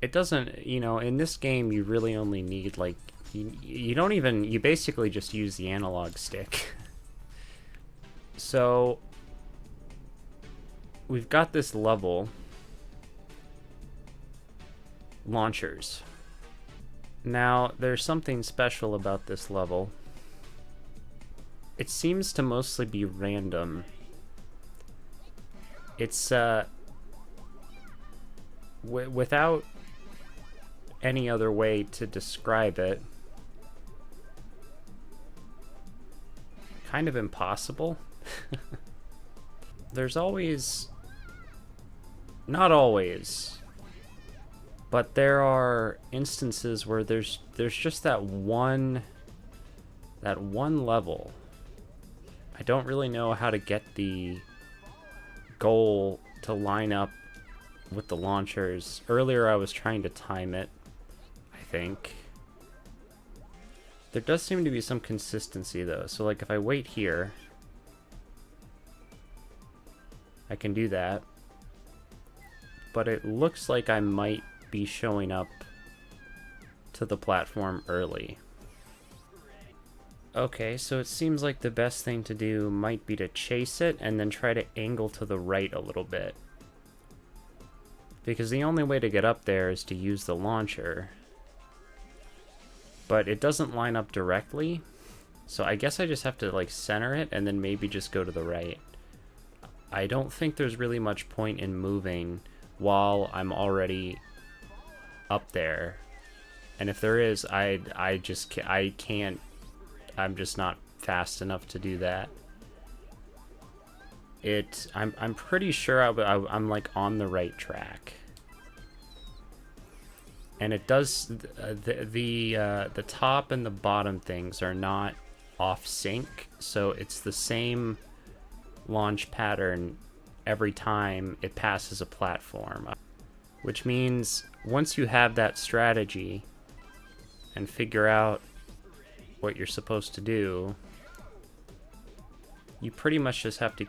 it doesn't, you know, in this game you really only need like you don't even you basically just use the analog stick. So we've got this level launchers. Now, there's something special about this level. It seems to mostly be random. It's without any other way to describe it, kind of impossible. There's always, not always, but there are instances where there's just that one level. I don't really know how to get the goal to line up with the launchers. Earlier I was trying to time it, I think. There does seem to be some consistency though. So like if I wait here, I can do that. But it looks like I might be showing up to the platform early. Okay, so it seems like the best thing to do might be to chase it and then try to angle to the right a little bit. Because the only way to get up there is to use the launcher. But it doesn't line up directly, so I guess I just have to like center it and then maybe just go to the right. I don't think there's really much point in moving while I'm already up there. And if there is, I can't, I'm just not fast enough to do that. I'm pretty sure I'm like on the right track. And it does, the top and the bottom things are not off sync, so it's the same launch pattern every time it passes a platform. Which means once you have that strategy and figure out what you're supposed to do, you pretty much just have to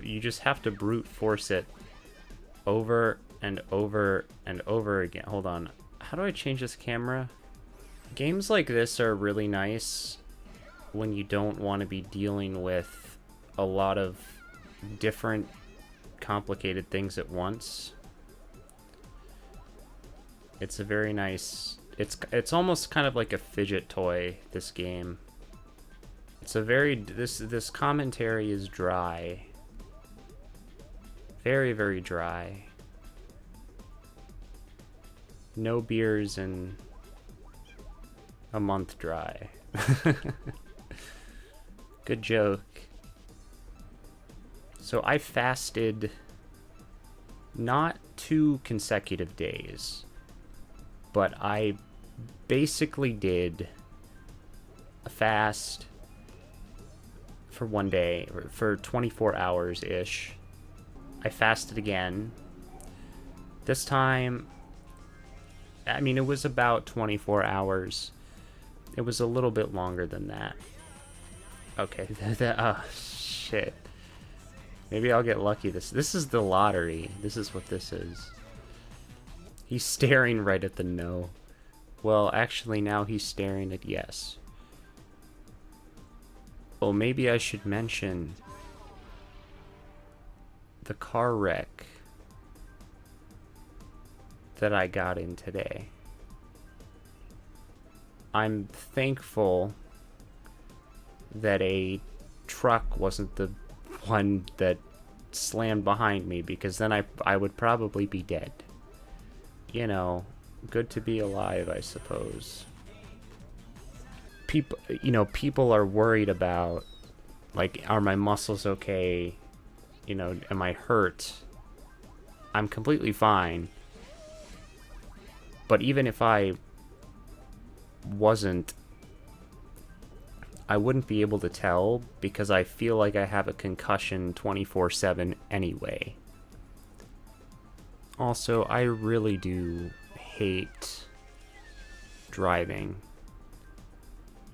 you just have to brute force it over and over and over again. Hold on. How do I change this camera? Games like this are really nice when you don't want to be dealing with a lot of different complicated things at once. It's a very nice, it's almost kind of like a fidget toy, this game. It's a very, this commentary is dry. Very, very dry. No beers in a month dry. Good joke. So I fasted not 2 consecutive days, but I basically did a fast for 1 day, or for 24 hours-ish. I fasted again. This time, I mean, it was about 24 hours. It was a little bit longer than that. Okay, oh, shit. Maybe I'll get lucky. This is the lottery. This is what this is. He's staring right at the no. Well, actually, now he's staring at yes. Oh, maybe I should mention the car wreck that I got in today. I'm thankful that a truck wasn't the one that slammed behind me, because then I would probably be dead. You know, good to be alive, I suppose. People are worried about, like, are my muscles okay? You know, am I hurt? I'm completely fine. But even if I wasn't, I wouldn't be able to tell, because I feel like I have a concussion 24/7 anyway. Also, I really do hate driving.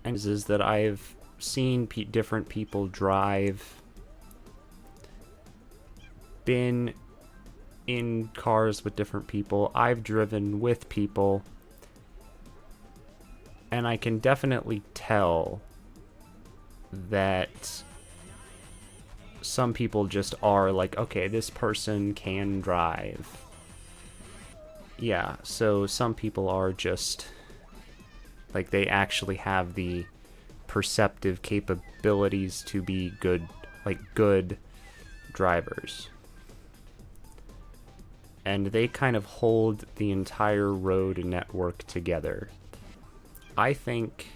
And is that I've seen different people drive, been in cars with different people. I've driven with people. And I can definitely tell that some people just are like, okay, this person can drive. Yeah, so some people are just like, they actually have the perceptive capabilities to be good, like good drivers. And they kind of hold the entire road network together. I think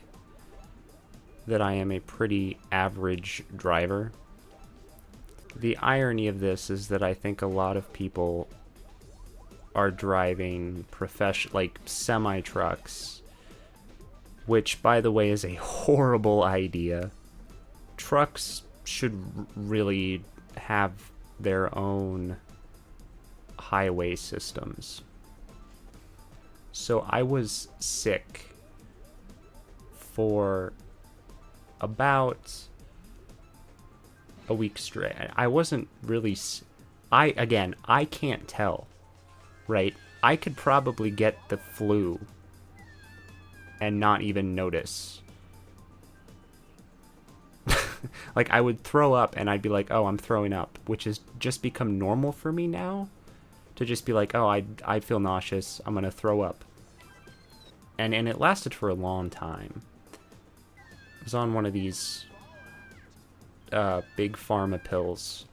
that I am a pretty average driver. The irony of this is that I think a lot of people are driving like semi-trucks, which, by the way, is a horrible idea. Trucks should really have their own highway systems. So I was sick for about a week straight. I wasn't really... I can't tell, right? I could probably get the flu and not even notice. Like, I would throw up and I'd be like, oh, I'm throwing up, which has just become normal for me now. To just be like, oh, I feel nauseous, I'm gonna throw up. And it lasted for a long time. I was on one of these big pharma pills,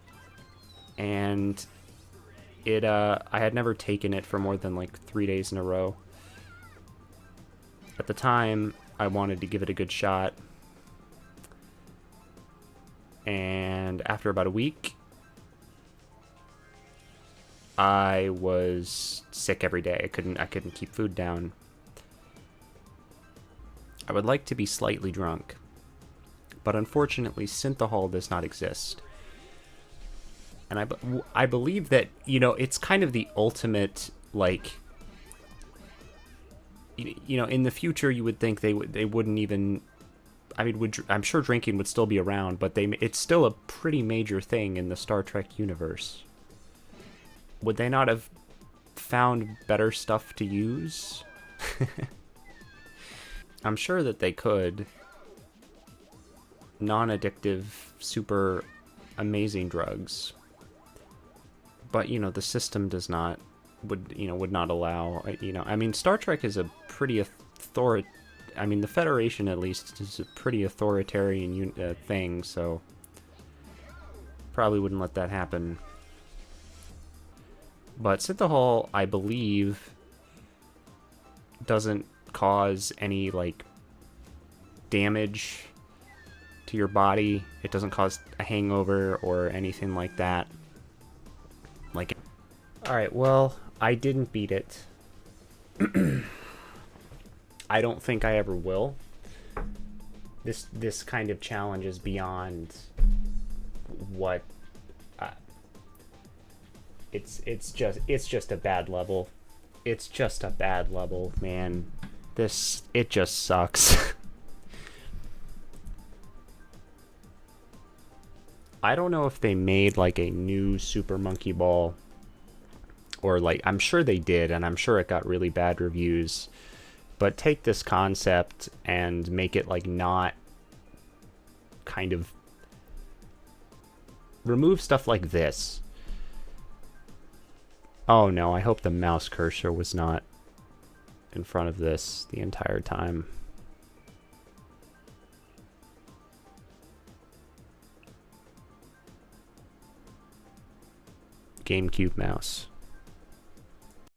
and I had never taken it for more than like 3 days in a row. At the time, I wanted to give it a good shot, and after about a week, I was sick every day. I couldn't keep food down. I would like to be slightly drunk, but unfortunately, synthahol does not exist. And I believe that, you know, it's kind of the ultimate, like, you know, in the future you would think they wouldn't even, I mean, I'm sure drinking would still be around, but it's still a pretty major thing in the Star Trek universe. Would they not have found better stuff to use? I'm sure that they could. Non-addictive, super amazing drugs. But, you know, the system would not allow, you know, I mean, Star Trek is a pretty I mean, the Federation, at least, is a pretty authoritarian thing, so probably wouldn't let that happen. But synthahol, I believe, doesn't cause any, like, damage to your body. It doesn't cause a hangover or anything like that. Like, alright, well, I didn't beat it. I don't think I ever will. This kind of challenge is beyond what... It's just a bad level. It's just a bad level, man. It just sucks. I don't know if they made like a new Super Monkey Ball, or like, I'm sure they did, and I'm sure it got really bad reviews. But take this concept and make it like not kind of remove stuff like this. Oh no, I hope the mouse cursor was not in front of this the entire time. Gamecube mouse.